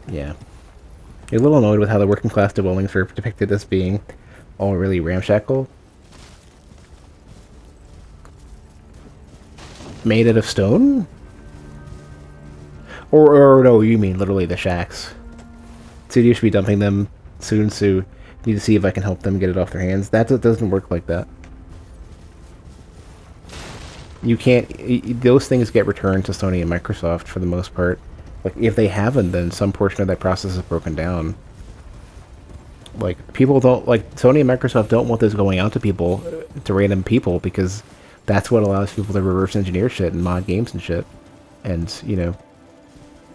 Yeah. You're a little annoyed with how the working class dwellings are depicted as being all really ramshackle. Made out of stone? Or no, you mean literally the shacks. So you should be dumping them soon, so need to see if I can help them get it off their hands. That doesn't work like that. You can't... Those things get returned to Sony and Microsoft for the most part. Like, if they haven't, then some portion of that process is broken down. Like, people don't... Like, Sony and Microsoft don't want this going out to people, to random people, because that's what allows people to reverse engineer shit and mod games and shit. And, you know...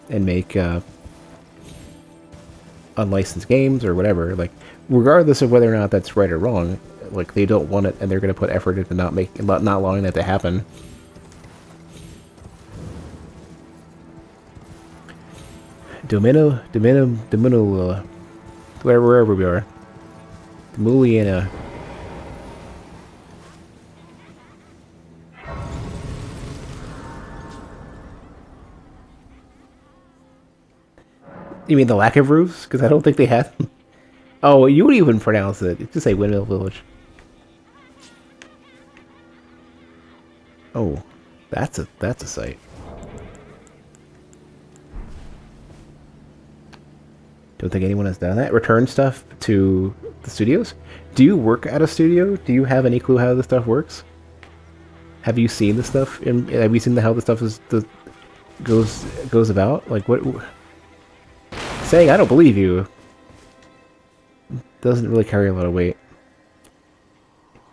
And make, unlicensed games or whatever. Like, regardless of whether or not that's right or wrong, like, they don't want it, and they're going to put effort into not allowing that to happen. Domino, wherever we are. Demuliana. You mean the lack of roofs? Because I don't think they had them. Oh, you would even pronounce it. Just say Windmill Village. Oh, that's a sight. Don't think anyone has done that. Return stuff to the studios? Do you work at a studio? Do you have any clue how this stuff works? Have you seen the stuff? Have you seen how the stuff goes about? Like, what? Saying I don't believe you doesn't really carry a lot of weight.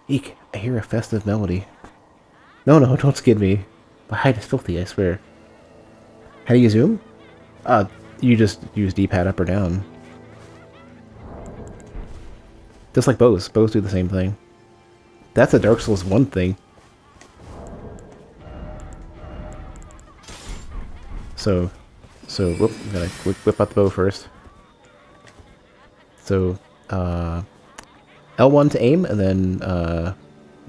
Eek, I hear a festive melody. No, don't skid me. My height is filthy, I swear. How do you zoom? You just use D-pad up or down. Just like bows. Bows do the same thing. That's a Dark Souls 1 thing. So, whoop, I'm gonna whip out the bow first. So, L1 to aim, and then,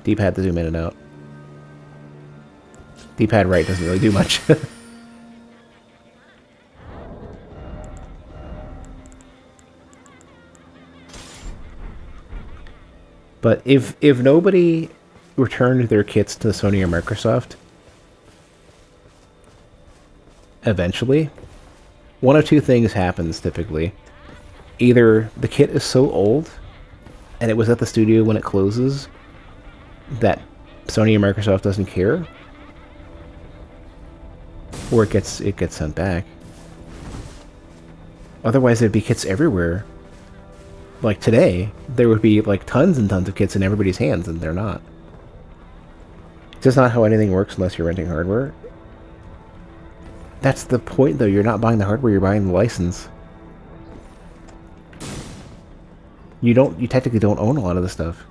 D-pad to zoom in and out. D-pad right doesn't really do much. But if nobody returned their kits to Sony or Microsoft, eventually, one of two things happens typically. Either the kit is so old, and it was at the studio when it closes, that Sony or Microsoft doesn't care, or it gets sent back. Otherwise, there'd be kits everywhere. Like today, there would be like tons and tons of kits in everybody's hands, and they're not. It's just not how anything works unless you're renting hardware. That's the point, though. You're not buying the hardware, you're buying the license. You technically don't own a lot of the stuff.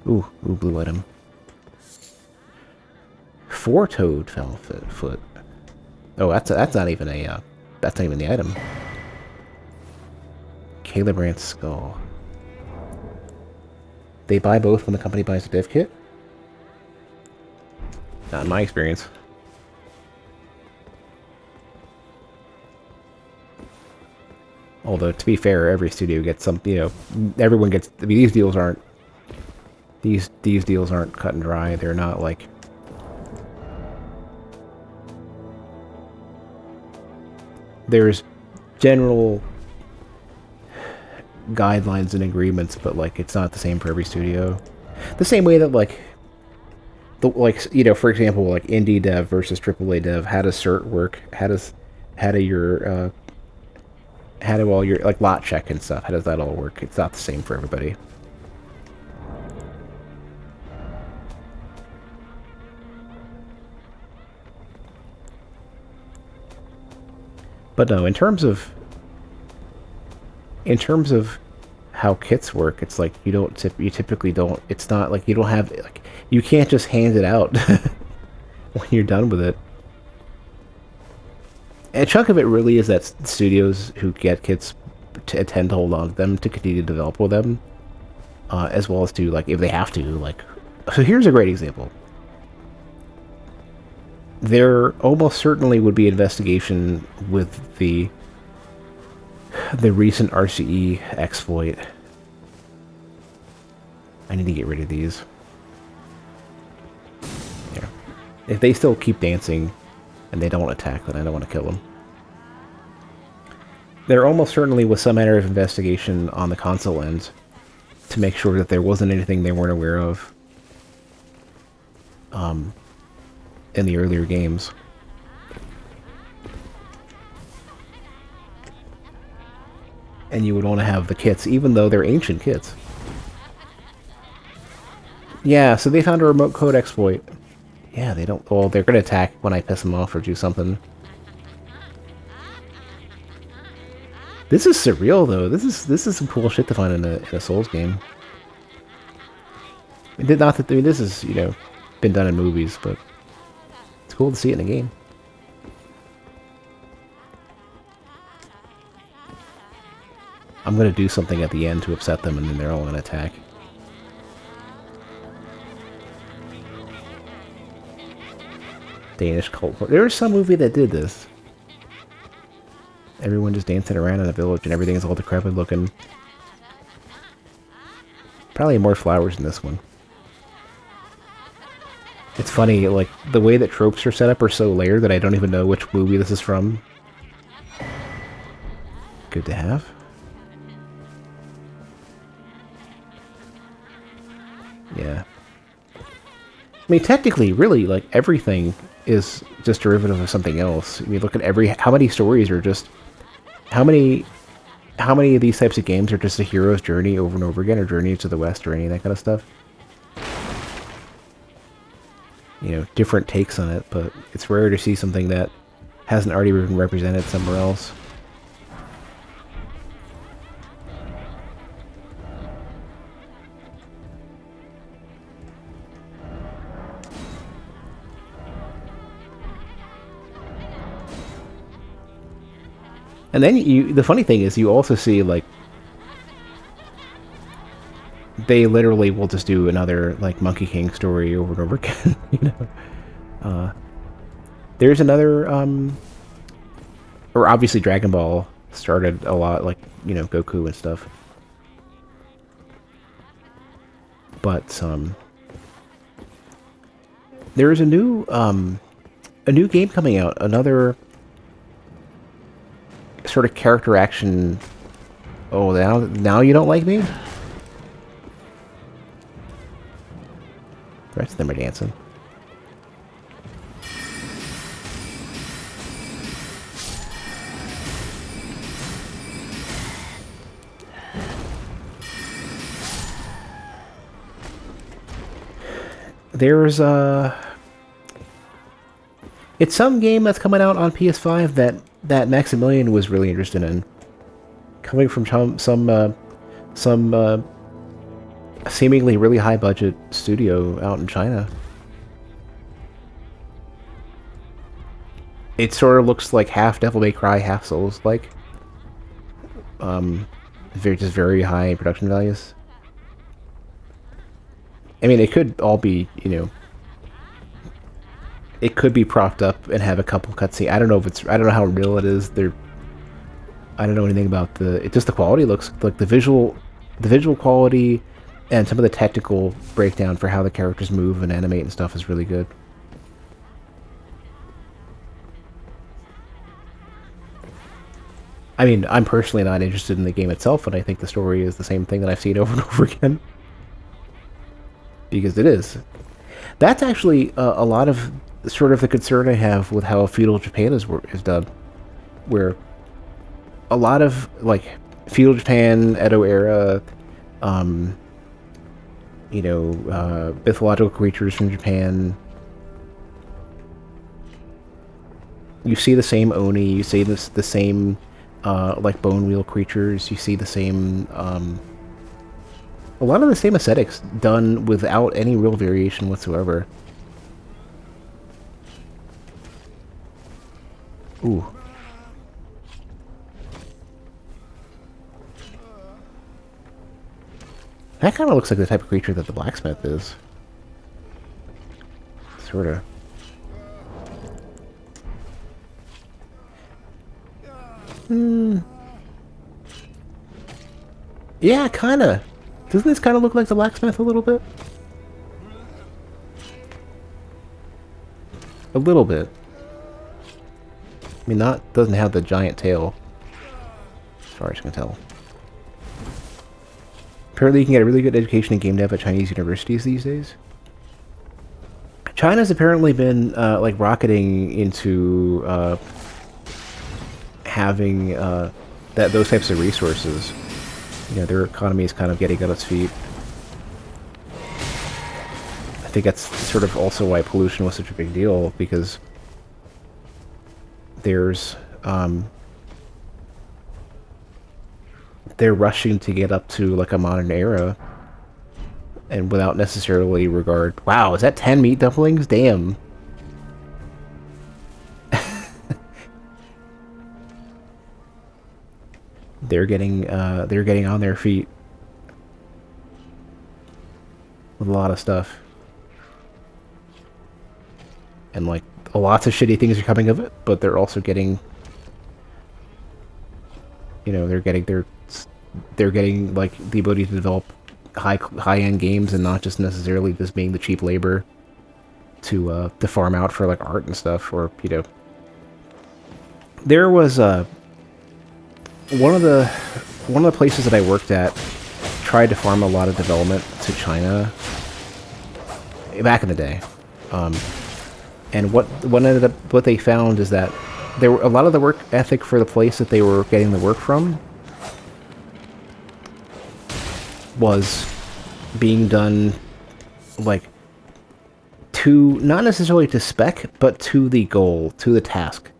Ooh, blue item. Four-toed fell foot. Oh, that's not even a that's not even the item. Calibrant's skull. They buy both when the company buys a div kit? Not in my experience. Although, to be fair, every studio gets some, you know, everyone gets, I mean, these deals aren't cut and dry. They're not like... There's general guidelines and agreements, but like it's not the same for every studio. The same way that like you know, for example, like indie dev versus AAA dev, how does cert work? How do all your like lot check and stuff? How does that all work? It's not the same for everybody. But no, in terms of how kits work, it's like you typically don't. It's not like you don't have you can't just hand it out when you're done with it. a chunk of it really is that studios who get kits tend to hold on to them to continue to develop with them, as well as to, like, if they have to, like... So here's a great example. There almost certainly would be investigation with the recent RCE exploit. I need to get rid of these. Yeah. If they still keep dancing and they don't attack, then I don't want to kill them. There almost certainly was some manner of investigation on the console end to make sure that there wasn't anything they weren't aware of in the earlier games. And you would want to have the kits, even though they're ancient kits. Yeah, so they found a remote code exploit. Yeah, they don't... Well, they're going to attack when I piss them off or do something. This is surreal, though. This is some cool shit to find in a Souls game. It did not... I mean, this is, you know, been done in movies, but it's cool to see it in a game. I'm going to do something at the end to upset them, and then they're all going to attack. Danish cult. There was some movie that did this. Everyone just dancing around in a village, and everything is all decrepit looking. Probably more flowers in this one. It's funny, like, the way that tropes are set up are so layered that I don't even know which movie this is from. Good to have. Yeah. I mean, technically, really, like, everything is just derivative of something else. I mean, look at how many stories are just... How many of these types of games are just a hero's journey over and over again, or Journey to the West, or any of that kind of stuff? You know, different takes on it, but it's rare to see something that hasn't already been represented somewhere else. And then the funny thing is, you also see, like, they literally will just do another, like, Monkey King story over and over again, you know? There's another, or obviously Dragon Ball started a lot, like, you know, Goku and stuff. But, there is a new game coming out, another sort of character action. Oh, now you don't like me? The rest of them are dancing. There's it's some game that's coming out on PS5 that Maximilian was really interested in. Coming from some seemingly really high budget studio out in China. It sort of looks like half Devil May Cry, half Souls-like. Very high production values. I mean, it could all be, you know, it could be propped up and have a couple cutscenes. I don't know how real it is. I don't know anything about just the quality looks like the visual quality and some of the technical breakdown for how the characters move and animate and stuff is really good. I mean, I'm personally not interested in the game itself, but I think the story is the same thing that I've seen over and over again. Because it is. That's actually a lot of sort of the concern I have with how feudal Japan is done. Where a lot of, like, feudal Japan, Edo era, you know, mythological creatures from Japan. You see the same Oni, you see the same, like, bone wheel creatures, you see the same, a lot of the same aesthetics done without any real variation whatsoever. Ooh. That kind of looks like the type of creature that the blacksmith is. Sort of. Yeah, kind of. Doesn't this kind of look like the blacksmith a little bit? A little bit. I mean, doesn't have the giant tail, as far as I can tell. Apparently you can get a really good education in game dev at Chinese universities these days. China's apparently been, like, rocketing into, having, those types of resources. You know, their economy is kind of getting on its feet. I think that's sort of also why pollution was such a big deal, because there's, they're rushing to get up to, like, a modern era, and without necessarily regard... Wow, is that 10 meat dumplings? Damn. They're getting on their feet with a lot of stuff. And, like, lots of shitty things are coming of it, but they're also getting... You know, they're getting, like, the ability to develop high-end games and not just necessarily just being the cheap labor to farm out for, like, art and stuff, or, you know... There was, one of the places that I worked at tried to farm a lot of development to China back in the day. And what they found is that there were a lot of the work ethic for the place that they were getting the work from was being done, like, to, not necessarily to spec, but to the goal, to the task.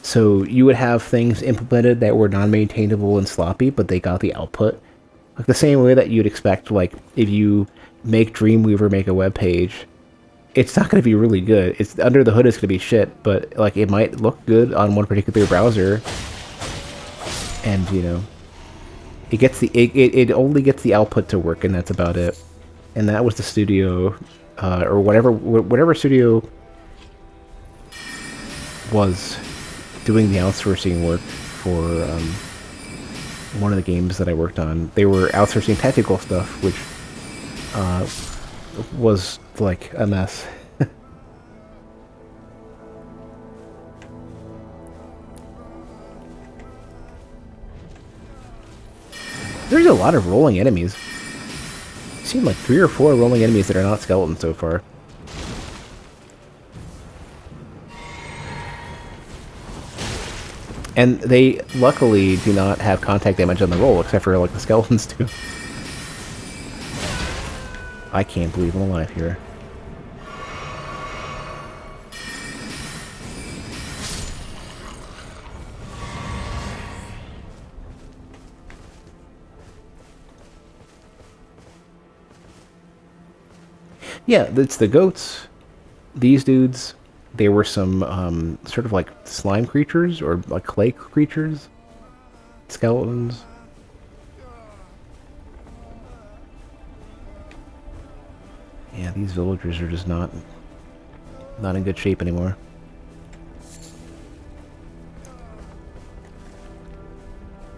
So you would have things implemented that were non-maintainable and sloppy, but they got the output. Like the same way that you'd expect, like, if you make Dreamweaver make a web page, it's not going to be really good. It's under the hood, it's going to be shit, but, like, it might look good on one particular browser. And, you know, it gets it only gets the output to work, and that's about it. And that was the studio, or whatever studio was doing the outsourcing work for one of the games that I worked on. They were outsourcing technical stuff, which was, like, a mess. There's a lot of rolling enemies. I've seen like 3 or 4 rolling enemies that are not skeletons so far. And they, luckily, do not have contact damage on the roll, except for, like, the skeletons do. I can't believe I'm alive here. Yeah, it's the goats. These dudes... There were some, sort of like slime creatures, or like clay creatures. Skeletons. Yeah, these villagers are just not in good shape anymore.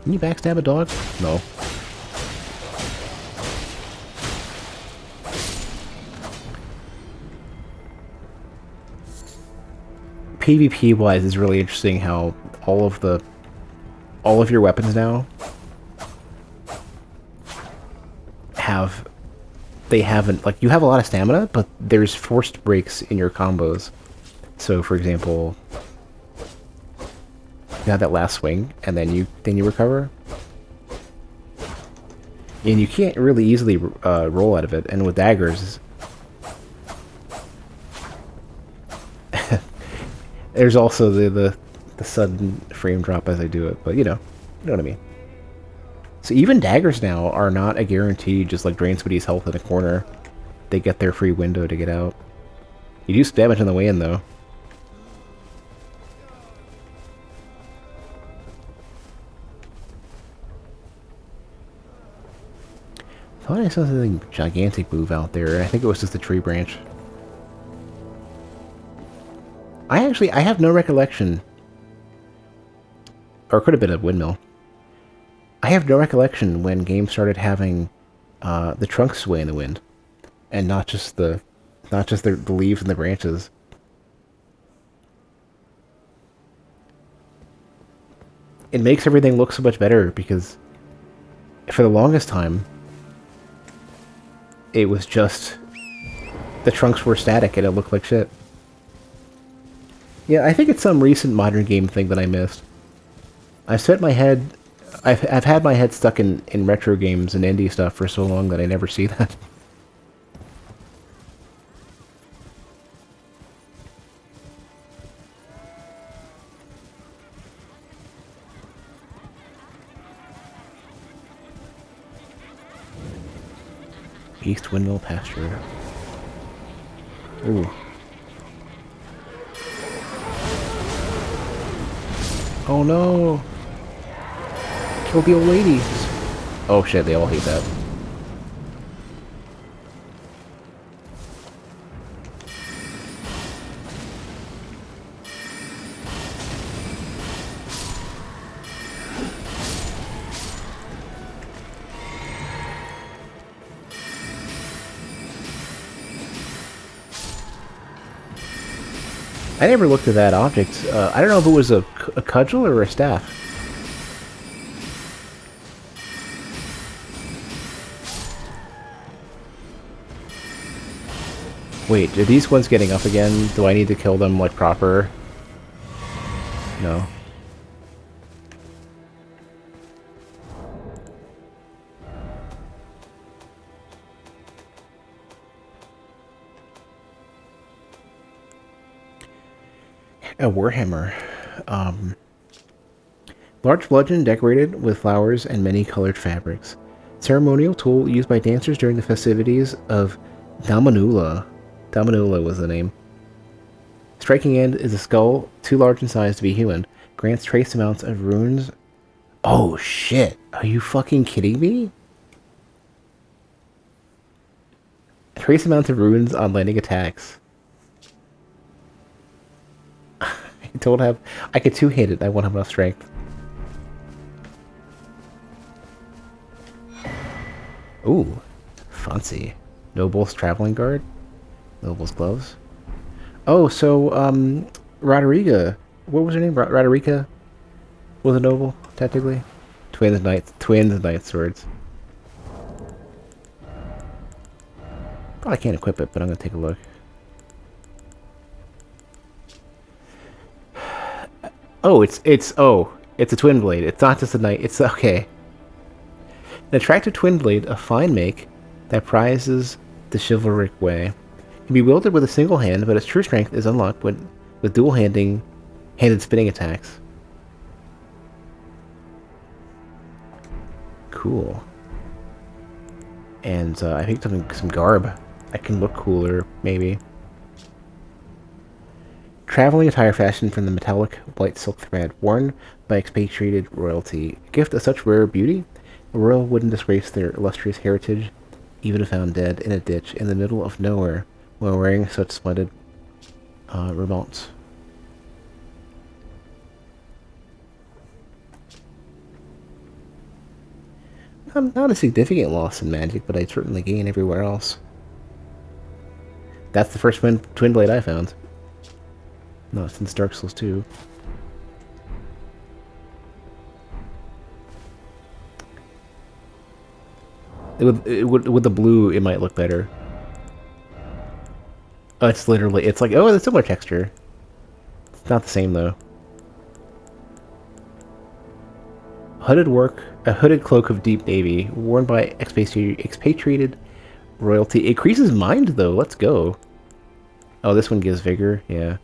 Can you backstab a dog? No. PvP-wise, it's really interesting how all of your weapons now haven't, like, you have a lot of stamina, but there's forced breaks in your combos. So, for example, you have that last swing, and then you recover, and you can't really easily roll out of it. And with daggers, there's also the sudden frame drop as I do it, but you know what I mean. So even daggers now are not a guarantee, just like drain somebody's health in a corner. They get their free window to get out. You do some damage on the way in, though. thought I saw something gigantic move out there. I think it was just a tree branch. I have no recollection. Or it could have been a windmill. I have no recollection when games started having the trunks sway in the wind. And not just the leaves and the branches. It makes everything look so much better because for the longest time it was just the trunks were static and it looked like shit. Yeah, I think it's some recent modern game thing that I missed. I've had my head stuck in retro games and indie stuff for so long that I never see that. East Windmill Pasture. Ooh. Oh no! Kill the old ladies! Oh shit, they all hate that. I never looked at that object. I don't know if it was a cudgel or a staff. Wait, are these ones getting up again? Do I need to kill them, like, proper? No. A warhammer. Large bludgeon decorated with flowers and many colored fabrics. Ceremonial tool used by dancers during the festivities of Damanula. Damanula was the name. Striking end is a skull too large in size to be human. Grants trace amounts of runes. Oh shit! Are you fucking kidding me? Trace amounts of runes on landing attacks. I don't have... I could two-hit it. I won't have enough strength. Ooh. Fancy. Noble's traveling guard. Noble's gloves. Oh, so, Roderiga. What was her name? Roderica was a noble, technically. Twins Knight swords. Probably can't equip it, but I'm gonna take a look. Oh, it's a twin blade. It's not just a knight. It's okay. An attractive twin blade, a fine make that prizes the chivalric way. Can be wielded with a single hand, but its true strength is unlocked with dual-handed spinning attacks. Cool. And I picked up some garb. I can look cooler, maybe. Traveling attire fashioned from the metallic white silk thread, worn by expatriated royalty. A gift of such rare beauty, a royal wouldn't disgrace their illustrious heritage, even if found dead in a ditch in the middle of nowhere, while wearing such splendid remounts. Not a significant loss in magic, but I certainly gain everywhere else. That's the first twin blade I found. No, since Dark Souls 2. With the blue, it might look better. Oh, it's literally, it's like, oh, it's a similar texture. It's not the same, though. A hooded cloak of deep navy, worn by expatriated royalty. It increases mind, though. Let's go. Oh, this one gives vigor. Yeah.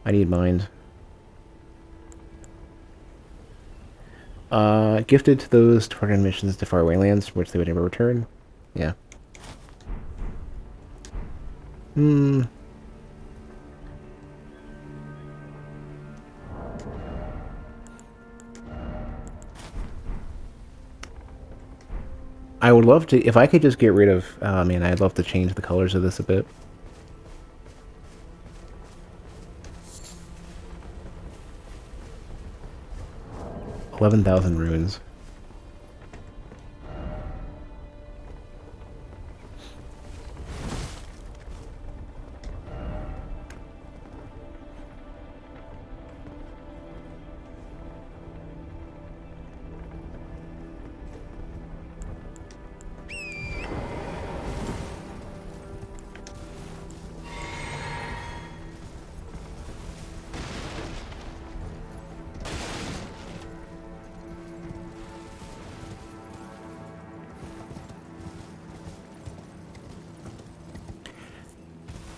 I need mind. Gifted to those departing missions to faraway lands, from which they would never return. Yeah. I would love to, if I could just get rid of, man, I'd love to change the colors of this a bit. 11,000 runes.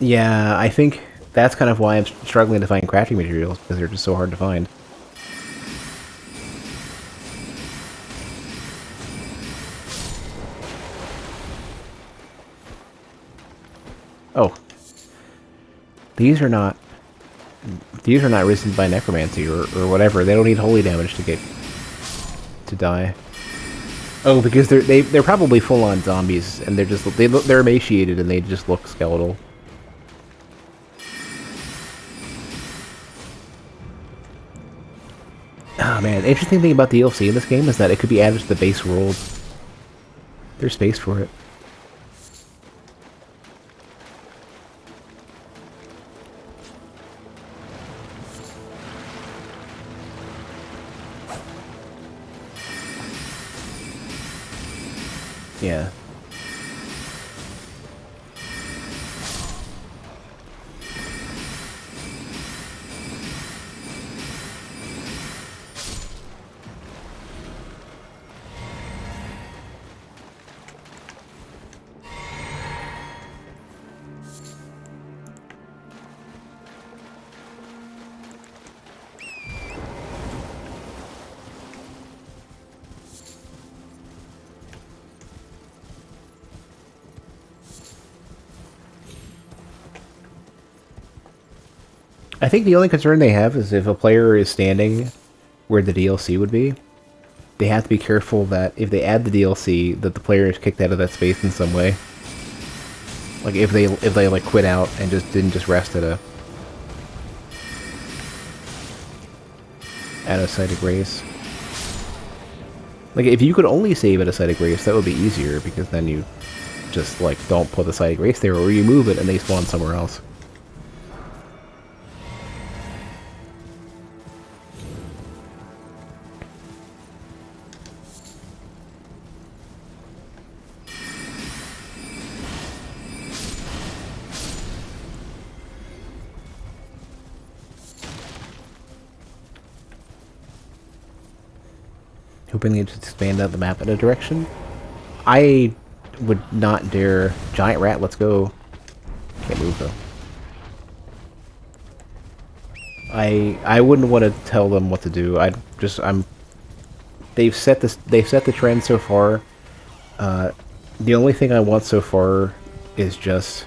Yeah, I think that's kind of why I'm struggling to find crafting materials, because they're just so hard to find. Oh. These are not risen by necromancy or whatever. They don't need holy damage to die. Oh, because they're probably full on zombies and they're emaciated and they just look skeletal. Oh man, the interesting thing about the DLC in this game is that it could be added to the base world. There's space for it. Yeah. I think the only concern they have is if a player is standing where the DLC would be, they have to be careful that if they add the DLC, that the player is kicked out of that space in some way. Like if they like quit out and didn't just rest at a site of grace. Like if you could only save at a site of grace, that would be easier because then you just like don't put the site of grace there, or you move it and they spawn somewhere else. Hoping they just expand out the map in a direction. I would not dare. Giant rat, let's go. Can't move though. I wouldn't want to tell them what to do. They've set the trend so far. The only thing I want so far is just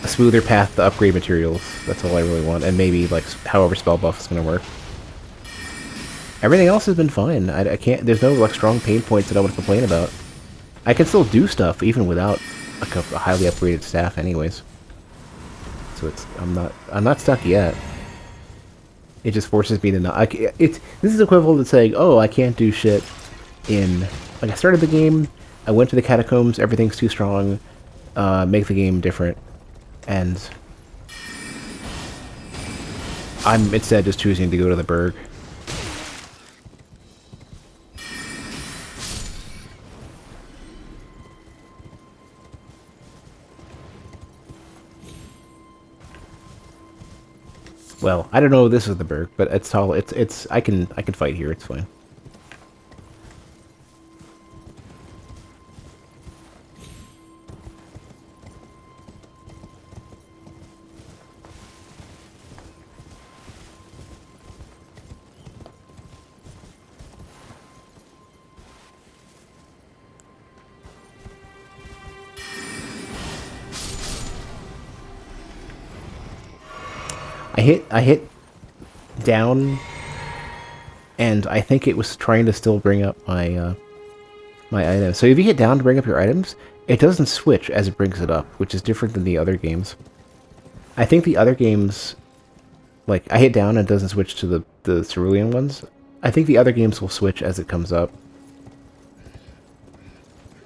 a smoother path to upgrade materials. That's all I really want, and maybe like however spell buff is gonna work. Everything else has been fine. I can't. There's no like strong pain points that I would complain about. I can still do stuff even without like a highly upgraded staff, anyways. So I'm not stuck yet. It just forces me to not. This is equivalent to saying, oh, I can't do shit in. Like I started the game, I went to the catacombs. Everything's too strong. Make the game different. And I'm instead just choosing to go to the Berg. Well, I don't know if this is the Berg, but it's all I can fight here, it's fine. I hit down and I think it was trying to still bring up my my items. So if you hit down to bring up your items, it doesn't switch as it brings it up, which is different than the other games. I think the other games, like, I hit down and it doesn't switch to the cerulean ones. I think the other games will switch as it comes up.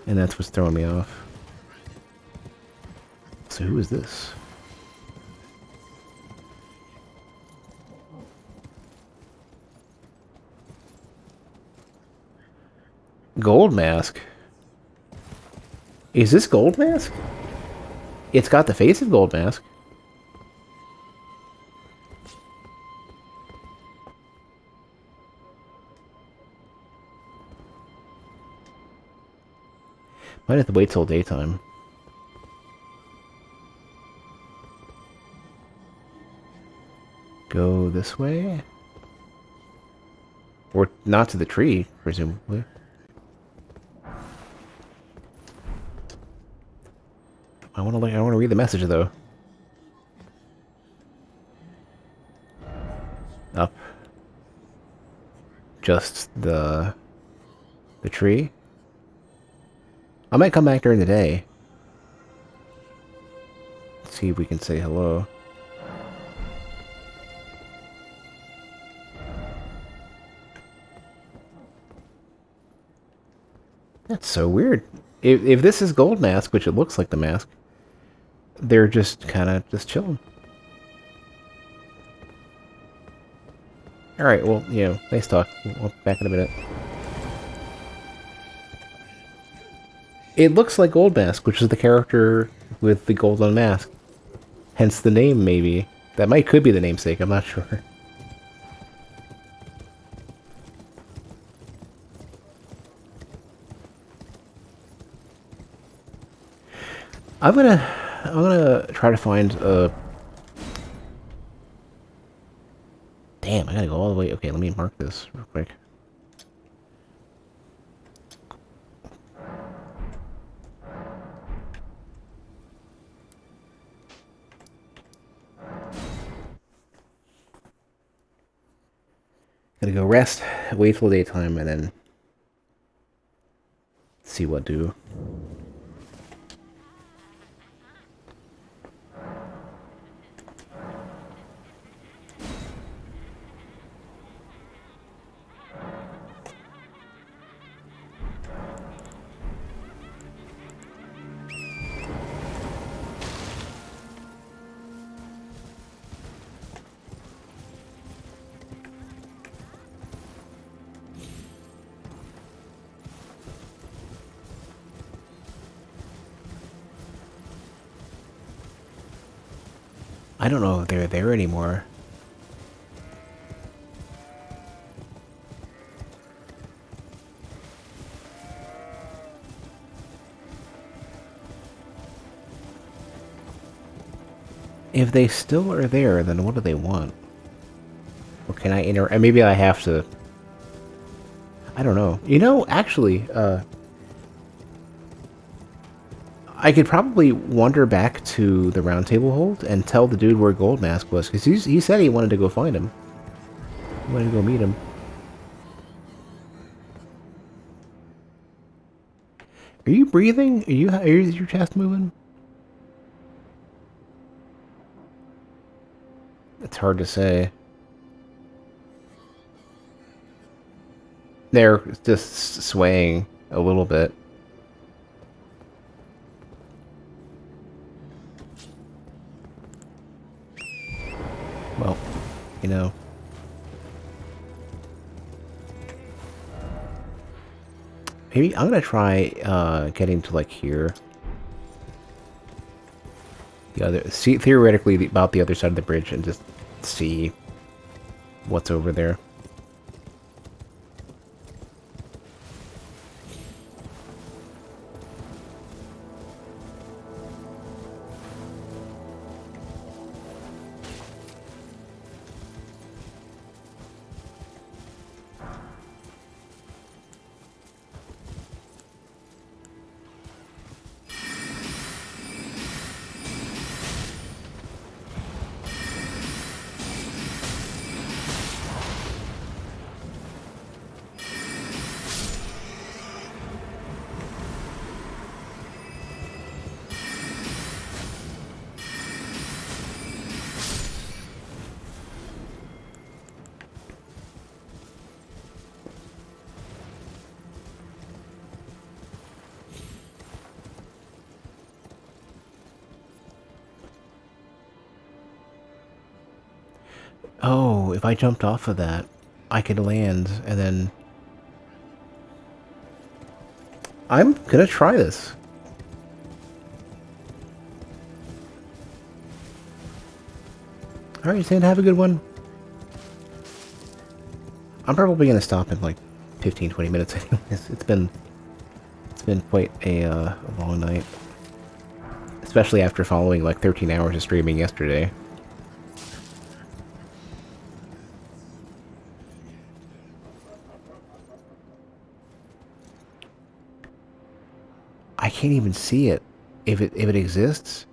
And that's what's throwing me off. So who is this? Gold Mask? Is this Gold Mask? It's got the face of Gold Mask. Might have to wait till daytime. Go this way? Or not to the tree, presumably. I want to read the message though. Up. Just the tree. I might come back during the day. See if we can say hello. That's so weird. If this is Gold Mask, which it looks like the mask, they're just kind of just chilling. Alright, well, you know, nice talk. We'll be back in a minute. It looks like Gold Mask, which is the character with the golden mask. Hence the name, maybe. That could be the namesake, I'm not sure. I'm gonna try to find a... Damn, I gotta go all the way... Okay, let me mark this real quick. Gotta go rest, wait till daytime, and then see what do. I don't know if they're there anymore. If they still are there, then what do they want? Or can I maybe I have to... I don't know. You know, actually, I could probably wander back to the round table hold and tell the dude where Gold Mask was, because he said he wanted to go find him. He wanted to go meet him. Are you breathing? Is your chest moving? It's hard to say. They're just swaying a little bit. Well, you know. Maybe I'm gonna try getting to like here. See theoretically about the other side of the bridge and just see what's over there. Oh, if I jumped off of that, I could land, and then... I'm gonna try this. Alright, Sand, have a good one. I'm probably gonna stop in like 15-20 minutes anyways. It's been quite a long night. Especially after following like 13 hours of streaming yesterday. I can't even see it. If it exists.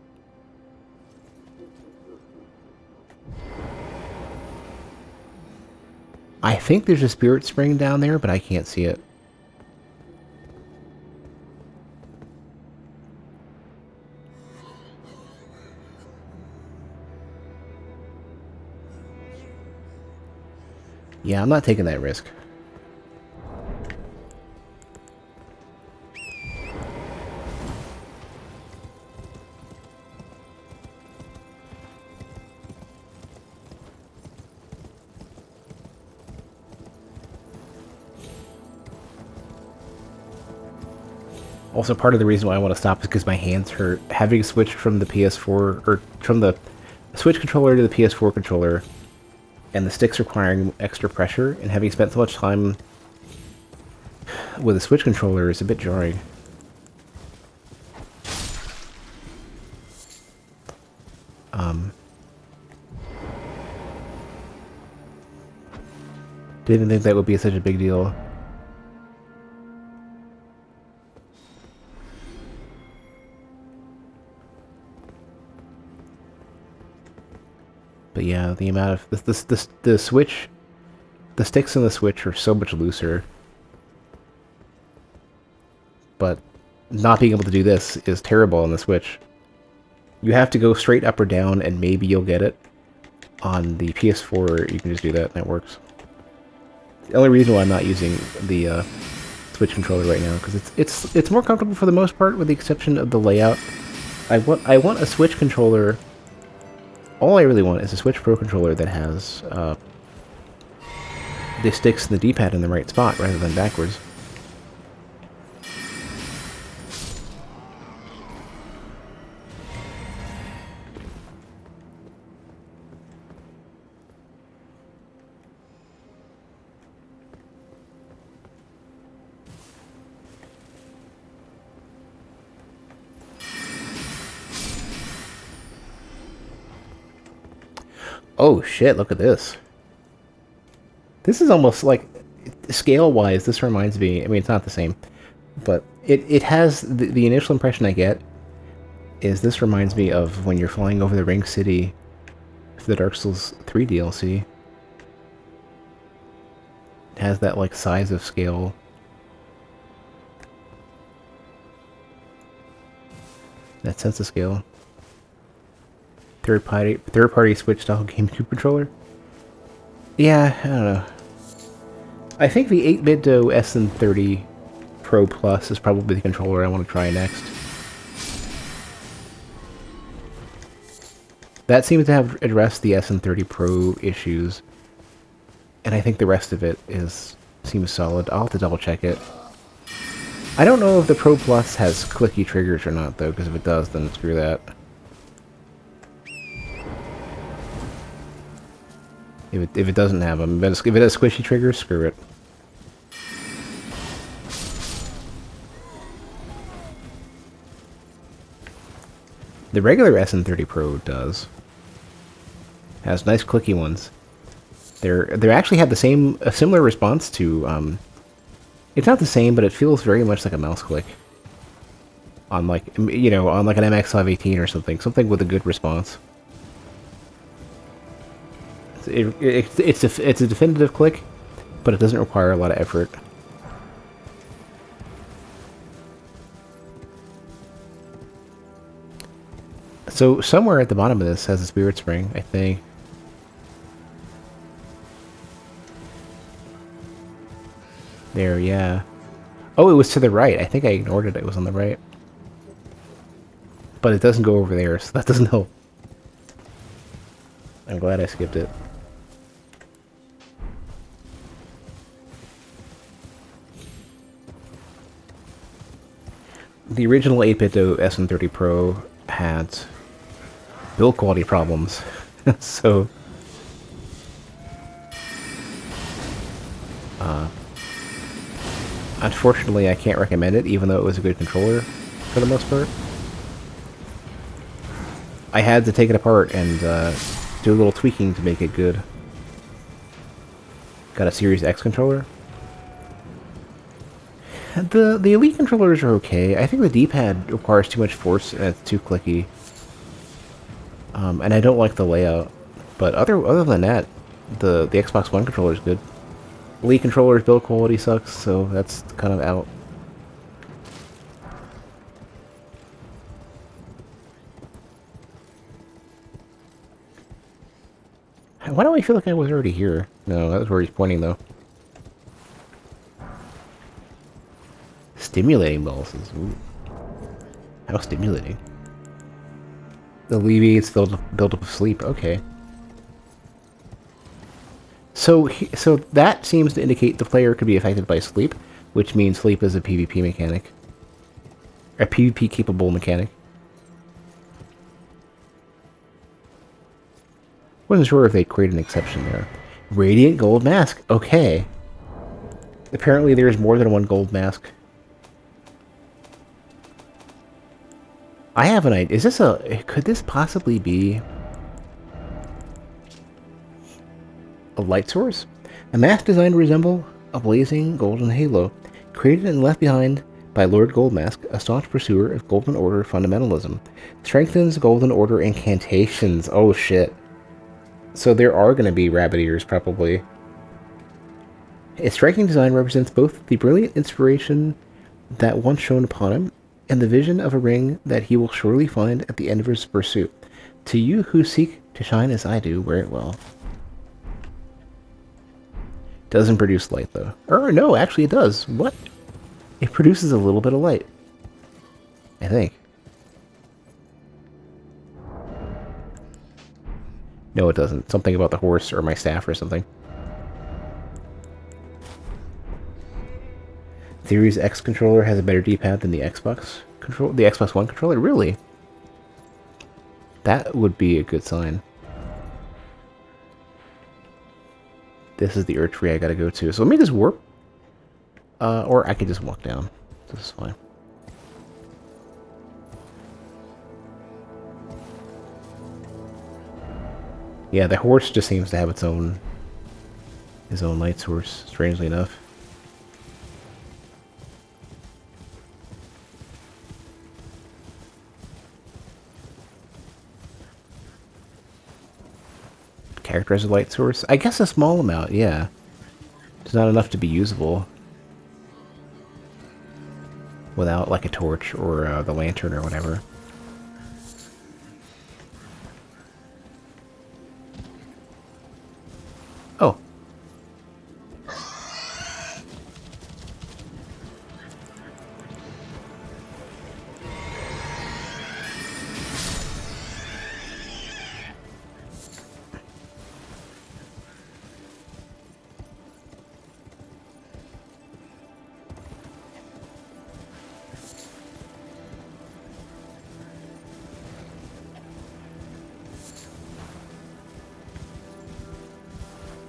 I think there's a spirit spring down there, but I can't see it. Yeah, I'm not taking that risk. Also, part of the reason why I want to stop is because my hands hurt. Having switched from the PS4, or from the Switch controller to the PS4 controller, and the sticks requiring extra pressure, and having spent so much time with a Switch controller is a bit jarring. Didn't think that would be such a big deal. But yeah, the amount of the Switch, the sticks in the Switch are so much looser. But not being able to do this is terrible on the Switch. You have to go straight up or down, and maybe you'll get it. On the PS4, you can just do that, and that works. The only reason why I'm not using the Switch controller right now, because it's more comfortable for the most part, with the exception of the layout. I want a Switch controller. All I really want is a Switch Pro controller that has the sticks and the D-pad in the right spot rather than backwards. Oh shit, look at this. This is almost like, scale-wise, this reminds me, I mean, it's not the same, but it has, the initial impression I get is this reminds me of when you're flying over the Ring City for the Dark Souls 3 DLC. It has that, like, size of scale. That sense of scale. Third-party Switch-style GameCube controller? Yeah, I don't know. I think the 8-bit SN30 Pro Plus is probably the controller I want to try next. That seems to have addressed the SN30 Pro issues, and I think the rest of it seems solid. I'll have to double-check it. I don't know if the Pro Plus has clicky triggers or not, though, because if it does, then screw that. If it doesn't have them, if it has squishy triggers, screw it. The regular SN30 Pro does. Has nice clicky ones. They actually have a similar response to it's not the same, but it feels very much like a mouse click. On like on like an MX518 or something with a good response. It's a definitive click, but it doesn't require a lot of effort. So somewhere at the bottom of this has a spirit spring, I think. There, yeah. Oh, it was to the right. I think I ignored it. It was on the right. But it doesn't go over there, so that doesn't help. I'm glad I skipped it. the original 8-bit SM30 Pro had build quality problems, so unfortunately I can't recommend it, even though it was a good controller for the most part. I had to take it apart and do a little tweaking to make it good. Got a Series X controller. The Elite controllers are okay. I think the D-pad requires too much force and it's too clicky. And I don't like the layout. But other than that, the Xbox One controller is good. Elite controller's build quality sucks, so that's kind of out. Why do I feel like I was already here? No, that was where he's pointing, though. Stimulating pulses. Ooh. How stimulating. Alleviates buildup of sleep. Okay. So that seems to indicate the player could be affected by sleep, which means sleep is a PvP mechanic. A PvP-capable mechanic. Wasn't sure if they created an exception there. Radiant gold mask. Okay. Apparently there's more than one gold mask. I have an idea. Is this could this possibly be a light source? A mask designed to resemble a blazing golden halo, created and left behind by Lord Goldmask, a staunch pursuer of Golden Order fundamentalism. Strengthens Golden Order incantations. Oh shit. So there are going to be rabbit ears, probably. Its striking design represents both the brilliant inspiration that once shone upon him, and the vision of a ring that he will surely find at the end of his pursuit. To you who seek to shine as I do, wear it well. Doesn't produce light, though. Or, no, actually it does. What? It produces a little bit of light. I think. No, it doesn't. Something about the horse or my staff or something. Series X controller has a better D-pad than the Xbox control. The Xbox One controller, really? That would be a good sign. This is the Erdtree I gotta go to. So let me just warp. Or I could just walk down. This is fine. Yeah, the horse just seems to have his own light source, strangely enough. Character as a light source? I guess a small amount, yeah. It's not enough to be usable without, like, a torch or the lantern or whatever. Oh.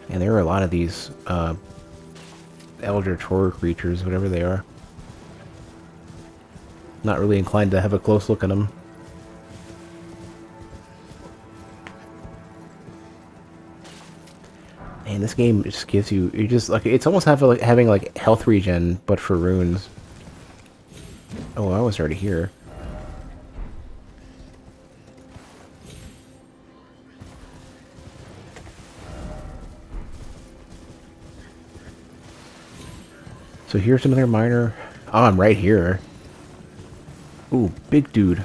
And there are a lot of these Elder Tor creatures, whatever they are. Not really inclined to have a close look at them. Man, this game just gives you just like it's almost having like health regen, but for runes. Oh, I was already here. So here's another miner. Oh, I'm right here. Ooh, big dude.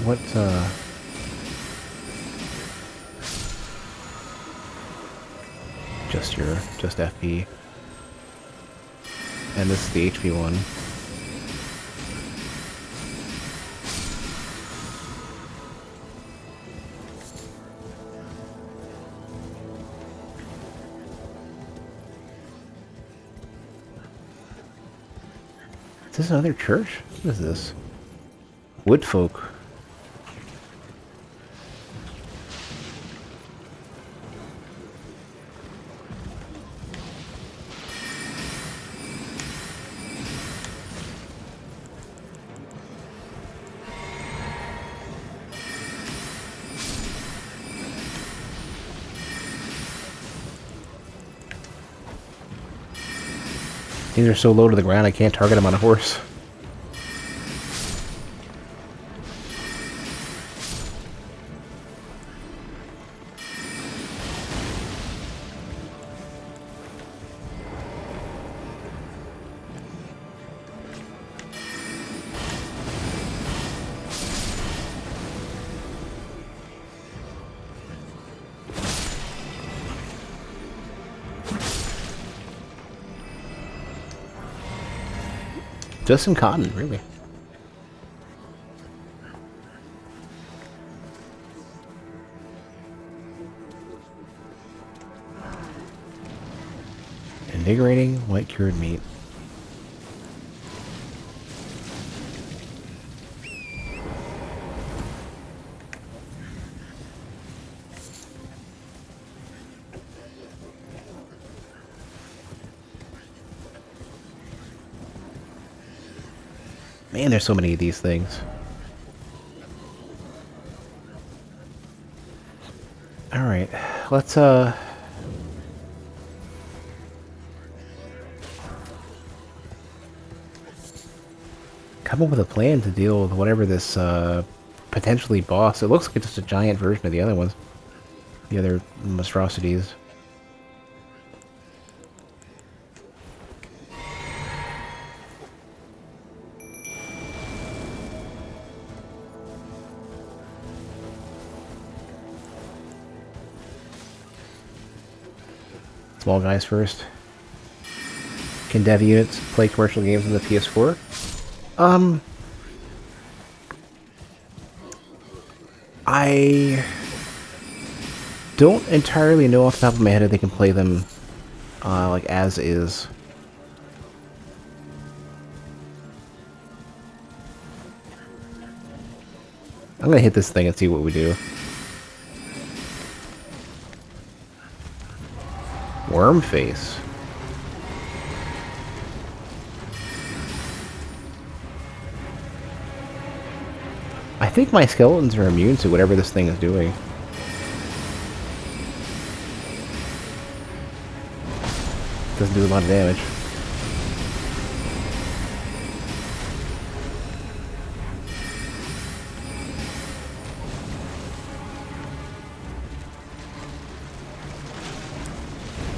What, just FP. And this is the HP one. Is this another church? What is this? Woodfolk. These are so low to the ground I can't target them on a horse. Just some cotton, really. Invigorating white cured meat. Man, there's so many of these things. Alright, let's come up with a plan to deal with whatever this potentially boss. It looks like it's just a giant version of the other ones. The other monstrosities. Small guys first. Can dev units play commercial games on the PS4? I don't entirely know off the top of my head if they can play them like as is. I'm gonna hit this thing and see what we do. Worm face. I think my skeletons are immune to whatever this thing is doing. Doesn't do a lot of damage.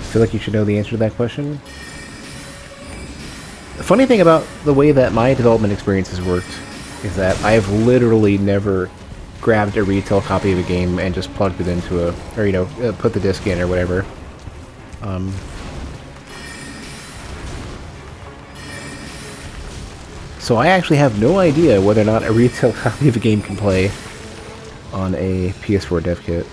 Feel like you should know the answer to that question? The funny thing about the way that my development experience has worked is that I've literally never grabbed a retail copy of a game and just plugged it into a, or you know, put the disc in or whatever. So I actually have no idea whether or not a retail copy of a game can play on a PS4 dev kit.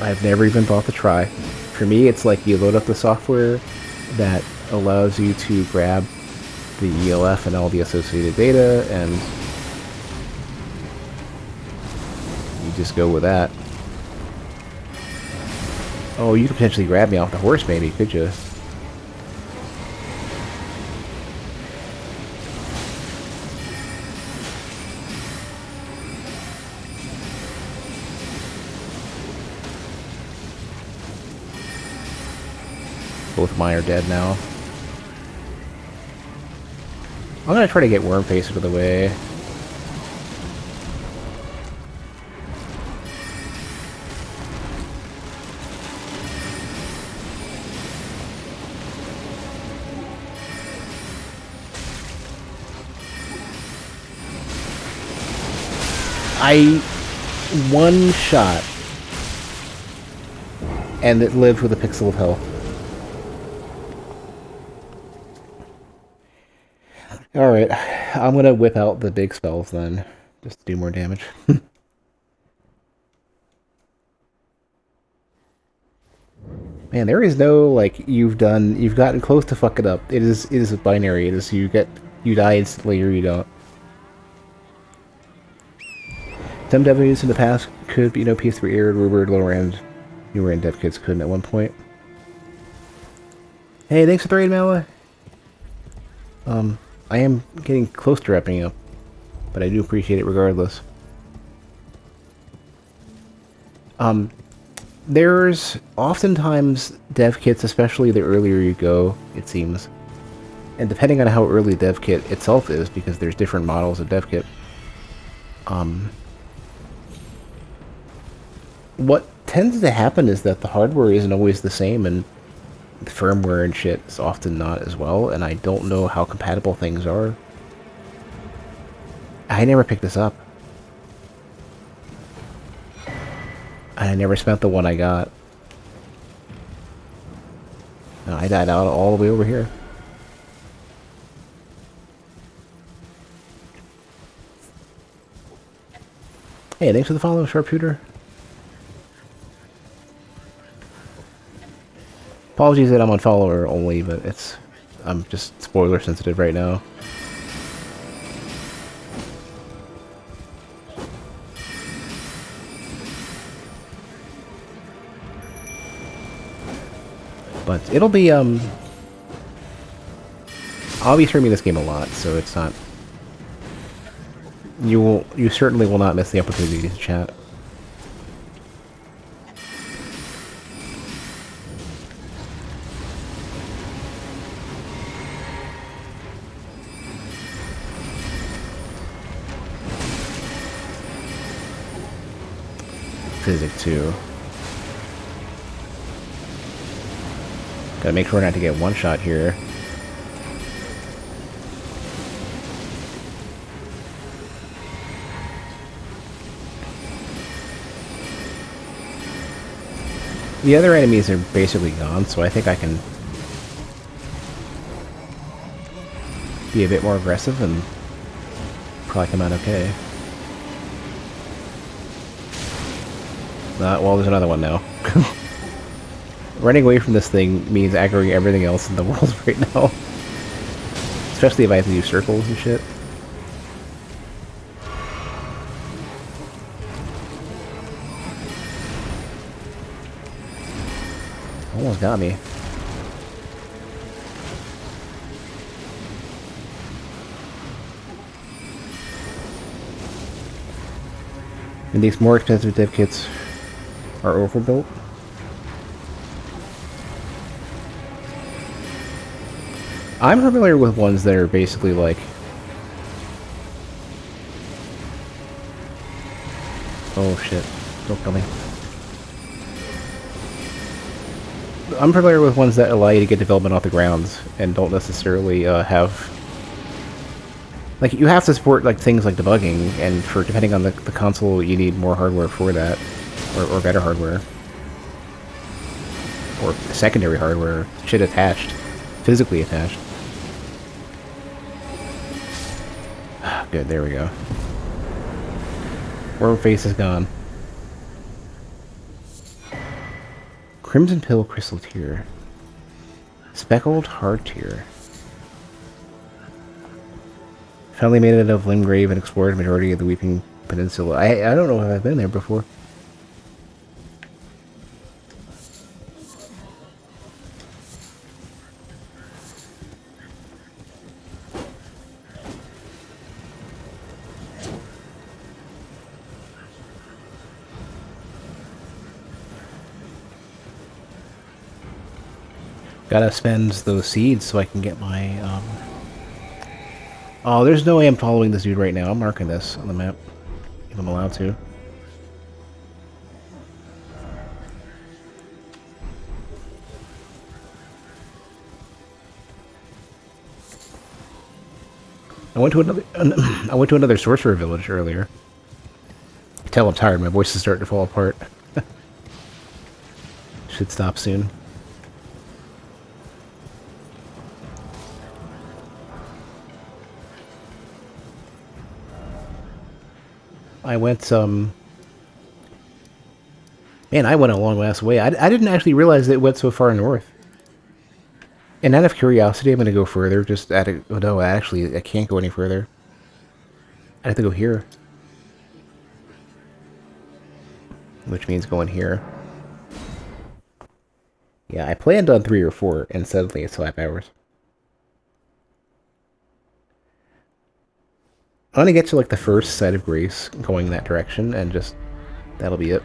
I've never even thought to try. For me, it's like you load up the software that allows you to grab the ELF and all the associated data, and you just go with that. Oh, you could potentially grab me off the horse, maybe, could you? Both of mine are dead now. I'm gonna try to get Wormface out of the way. I one shot and it lived with a pixel of health. Alright, I'm gonna whip out the big spells then, just to do more damage. Man, there is no like you've gotten close to fuck it up. It is a binary. It is you die instantly or you don't. Some Ws in the past could be PS3 aired, rumored lower end, newer end dev kits couldn't at one point. Hey, thanks for the raid, Mala. I am getting close to wrapping up, but I do appreciate it regardless. There's oftentimes dev kits, especially the earlier you go, it seems. And depending on how early dev kit itself is, because there's different models of dev kit, what tends to happen is that the hardware isn't always the same, and the firmware and shit is often not as well, and I don't know how compatible things are. I never picked this up. I never spent the one I got. No, I died out all the way over here. Hey, thanks for the follow, Sharpshooter. Apologies that I'm on follower only, but I'm just spoiler sensitive right now. But it'll be, I'll be streaming this game a lot, so it's not... You certainly will not miss the opportunity to chat. Physics too. Gotta make sure not to get one shot here. The other enemies are basically gone, so I think I can be a bit more aggressive and probably come out okay. Well, there's another one now. Running away from this thing means aggroing everything else in the world right now. Especially if I have to do circles and shit. Almost got me. And these more expensive dev kits are overbuilt. I'm familiar with ones that are basically like... Oh shit, don't kill me. I'm familiar with ones that allow you to get development off the ground and don't necessarily have... Like, you have to support like things like debugging, and for depending on the console, you need more hardware for that. Or better hardware. Or secondary hardware. Shit attached. Physically attached. Good, there we go. Worm face is gone. Crimson Pill Crystal Tear. Speckled Hard Tear. Finally made it out of Limgrave and explored the majority of the Weeping Peninsula. I don't know if I've been there before. Gotta spend those seeds so I can get my, Oh, there's no way I'm following this dude right now. I'm marking this on the map, if I'm allowed to. I went to another sorcerer village earlier. Tell I'm tired. My voice is starting to fall apart. Should stop soon. I went Man, I went a long ass way. I didn't actually realize that it went so far north. And out of curiosity, I'm going to go further. Just at it. Oh, no, actually, I can't go any further. I have to go here. Which means going here. Yeah, I planned on 3 or 4, and suddenly it's 5 hours. I'm going to get to, like, the first site of grace going that direction, and just... that'll be it.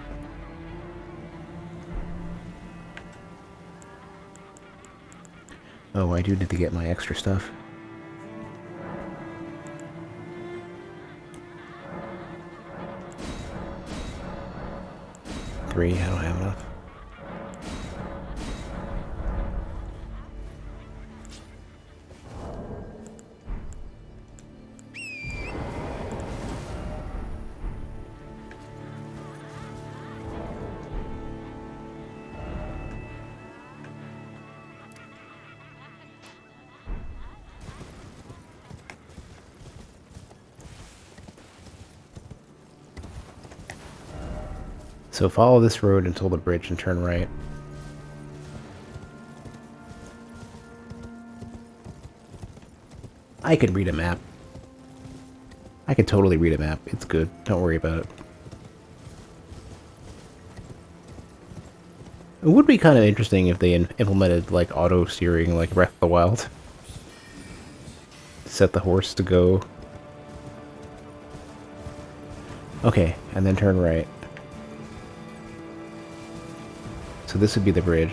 Oh, I do need to get my extra stuff. Three, I don't have enough. So follow this road until the bridge and turn right. I can read a map. I can totally read a map. It's good. Don't worry about it. It would be kind of interesting if they implemented, like, auto-steering, like Breath of the Wild. Set the horse to go. Okay, and then turn right. So this would be the bridge.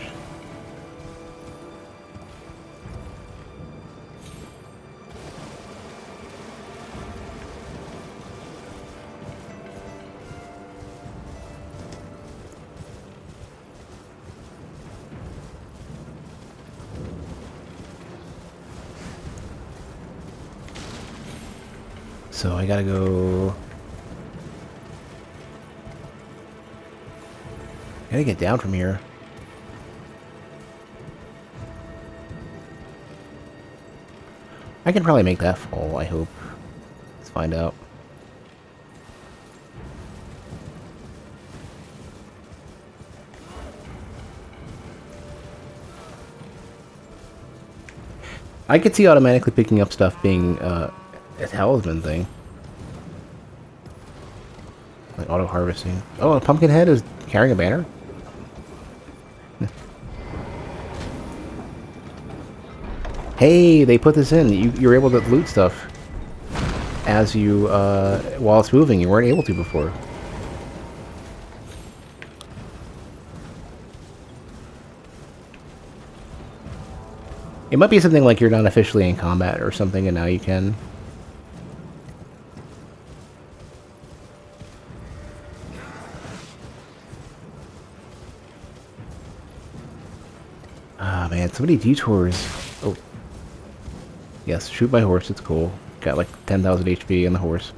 So I gotta go... I gotta get down from here. I can probably make that fall, I hope. Let's find out. I could see automatically picking up stuff being a talisman thing. Like auto-harvesting. Oh, a pumpkin head is carrying a banner? Hey, they put this in. You're able to loot stuff as you, while it's moving. You weren't able to before. It might be something like you're not officially in combat or something, and now you can. Ah, man, so many detours. Oh. Yes, shoot my horse, it's cool. Got like 10,000 HP in the horse.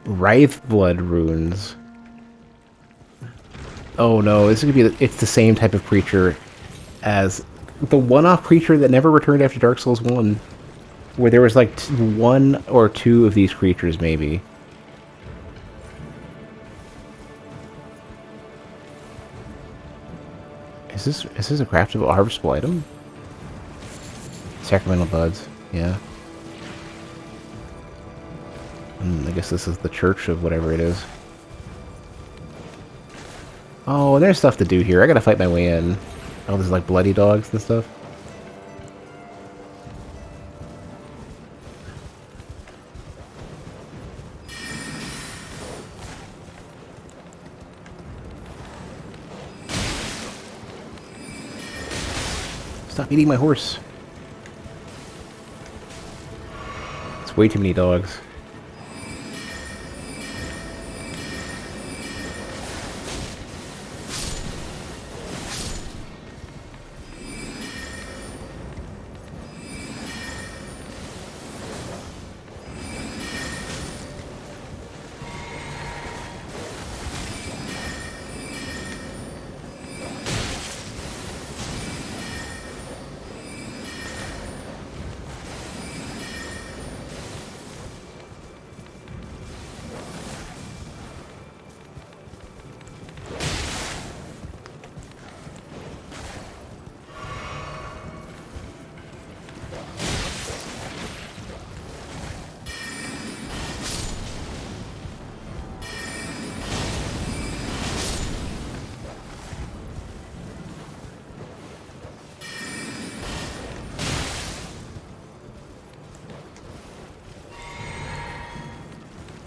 Wraith Blood runes. Oh no, this is gonna be it's the same type of creature as the one-off creature that never returned after Dark Souls 1. Where there was like 1 or 2 of these creatures, maybe. Is this a craftable harvestable item? Sacramental buds, yeah. I guess this is the church of whatever it is. Oh, and there's stuff to do here. I gotta fight my way in. Oh, there's like bloody dogs and stuff. Stop eating my horse. It's way too many dogs.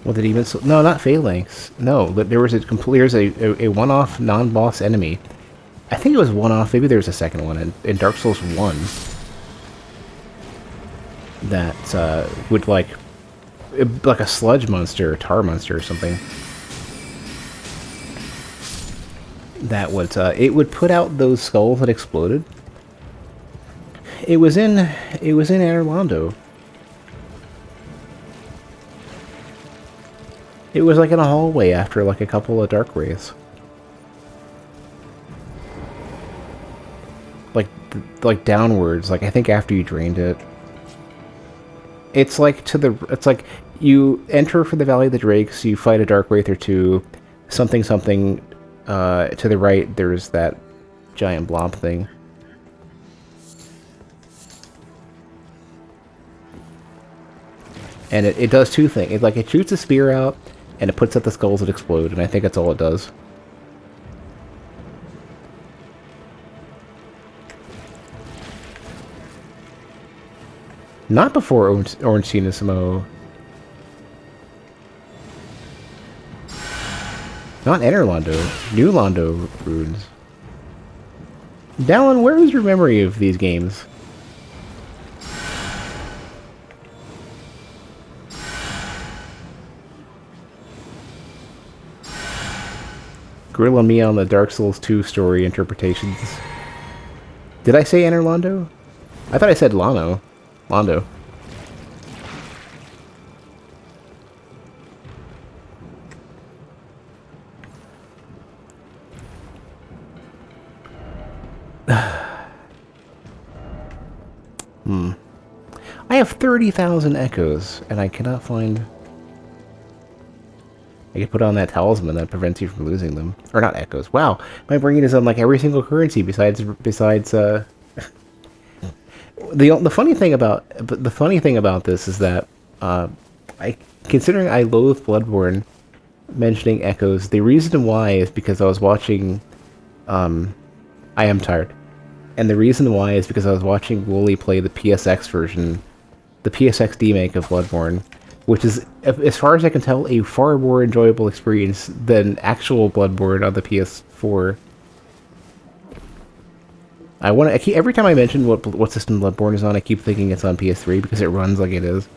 Was it even? No, not phalanx. No, but there was a one-off non-boss enemy. I think it was one-off. Maybe there was a second one in Dark Souls 1 that would like a sludge monster, or tar monster, or something. That would it would put out those skulls that exploded. It was in Erlondo. It was like in a hallway after like a couple of dark wraiths. Like downwards, like I think after you drained it. It's like it's like you enter for the Valley of the Drakes, you fight a dark wraith or two, something to the right there's that giant blob thing. And it does two things. It shoots a spear out, and it puts out the skulls that explode, and I think that's all it does. Not before Ornsteinissimo. Not Enerlondo. New Londo runes. Dallin, where is your memory of these games? Grilling me on the Dark Souls 2 story interpretations. Did I say Enerlondo? I thought I said Londo. I have 30,000 echoes, and I cannot find... I could put on that talisman that prevents you from losing them. Or not echoes. Wow, my brain is on like every single currency besides the funny thing about this is that considering I loathe Bloodborne, mentioning echoes, the reason why is because I was watching I Am Tired. And the reason why is because I was watching Wooly play the PSX version, the PSX remake of Bloodborne, which is, as far as I can tell, a far more enjoyable experience than actual Bloodborne on the PS4. Every time I mention what system Bloodborne is on, I keep thinking it's on PS3 because it runs like it is.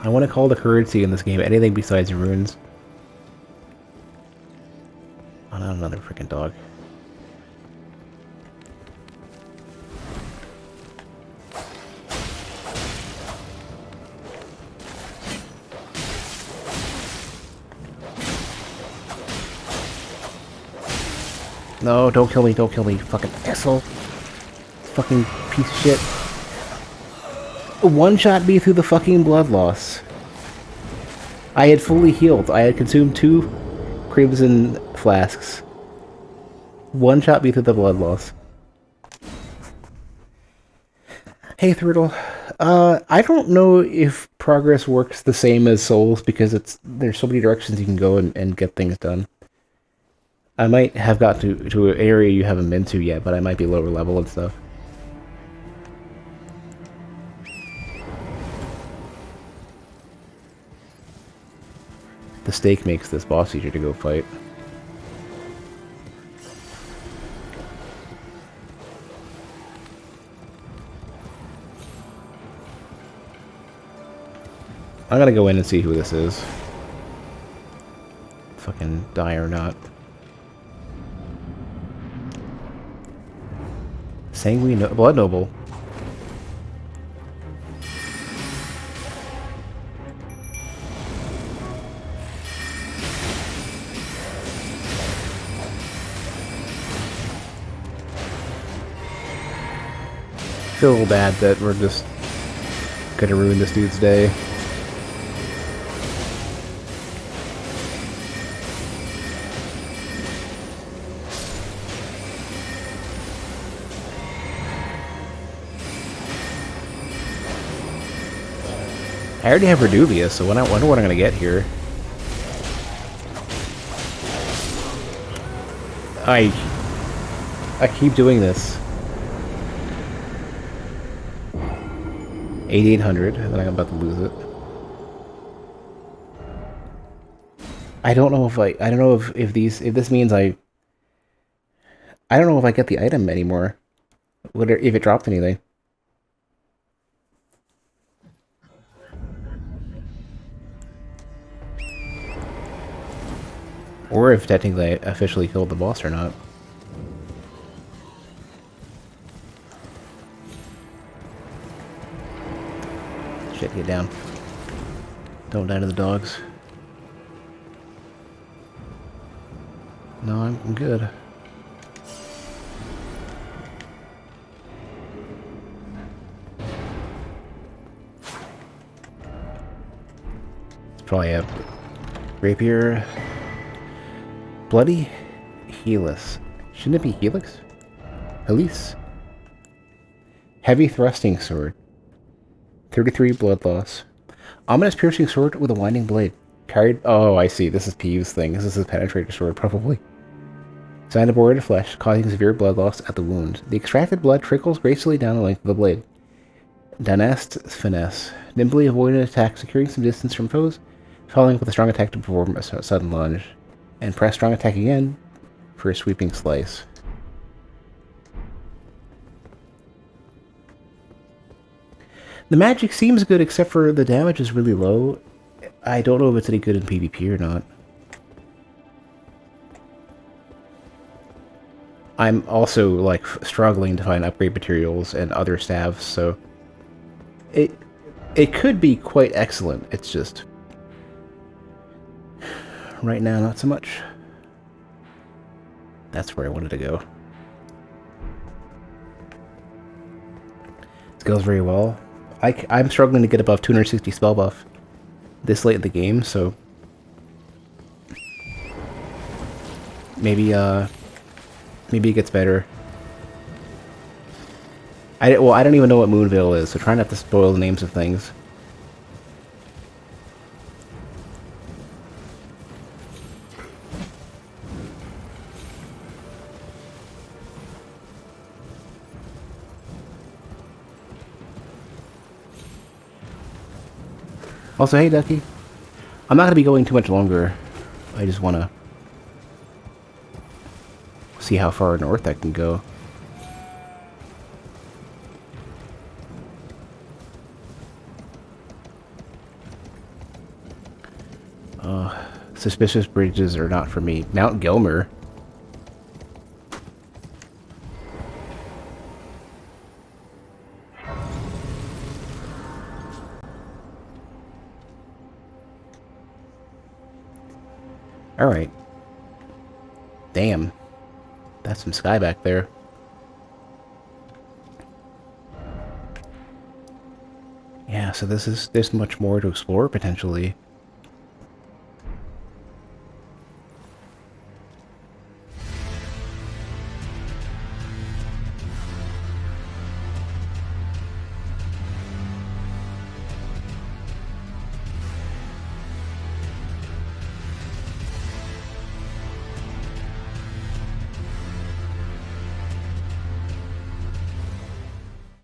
I want to call the currency in this game anything besides runes. Oh, not another freaking dog. No, don't kill me, fucking asshole. Fucking piece of shit. One-shot me through the fucking blood loss. I had fully healed. I had consumed 2 crimson flasks. One-shot me through the blood loss. Hey, Thrudle. I don't know if progress works the same as Souls because there's so many directions you can go and get things done. I might have got to an area you haven't been to yet, but I might be lower level and stuff. The stake makes this boss easier to go fight. I'm gonna go in and see who this is. Fucking die or not. Sanguine Blood Noble. Feel a little bad that we're just gonna ruin this dude's day. I already have Reduvia, so I wonder what I'm gonna get here. I keep doing this. 8,800, and then I'm about to lose it. I don't know if I don't know if this means I don't know if I get the item anymore. If it dropped anything. Or if technically I officially killed the boss or not. Shit, get down. Don't die to the dogs. No, I'm good. It's probably a rapier. Bloody Helix. Shouldn't it be Helix? Helix? Heavy thrusting sword. 33 blood loss. Ominous piercing sword with a winding blade. Carried. Oh, I see. This is Peeve's thing. This is his penetrator sword, probably. Designed to bore into flesh, causing severe blood loss at the wound. The extracted blood trickles gracefully down the length of the blade. Danest finesse. Nimbly avoid an attack, securing some distance from foes, following with a strong attack to perform a sudden lunge. And press strong attack again for a sweeping slice. The magic seems good, except for the damage is really low. I don't know if it's any good in PvP or not. I'm also, like, struggling to find upgrade materials and other staves, so... It could be quite excellent, it's just... Right now, not so much. That's where I wanted to go. Scales very well. I'm struggling to get above 260 spell buff this late in the game, so... Maybe it gets better. Well, I don't even know what Moonveil is, so try not to spoil the names of things. Also, hey, Ducky. I'm not going to be going too much longer. I just want to see how far north I can go. Suspicious bridges are not for me. Mount Gilmer. Alright. Damn. That's some sky back there. Yeah, so there's much more to explore, potentially.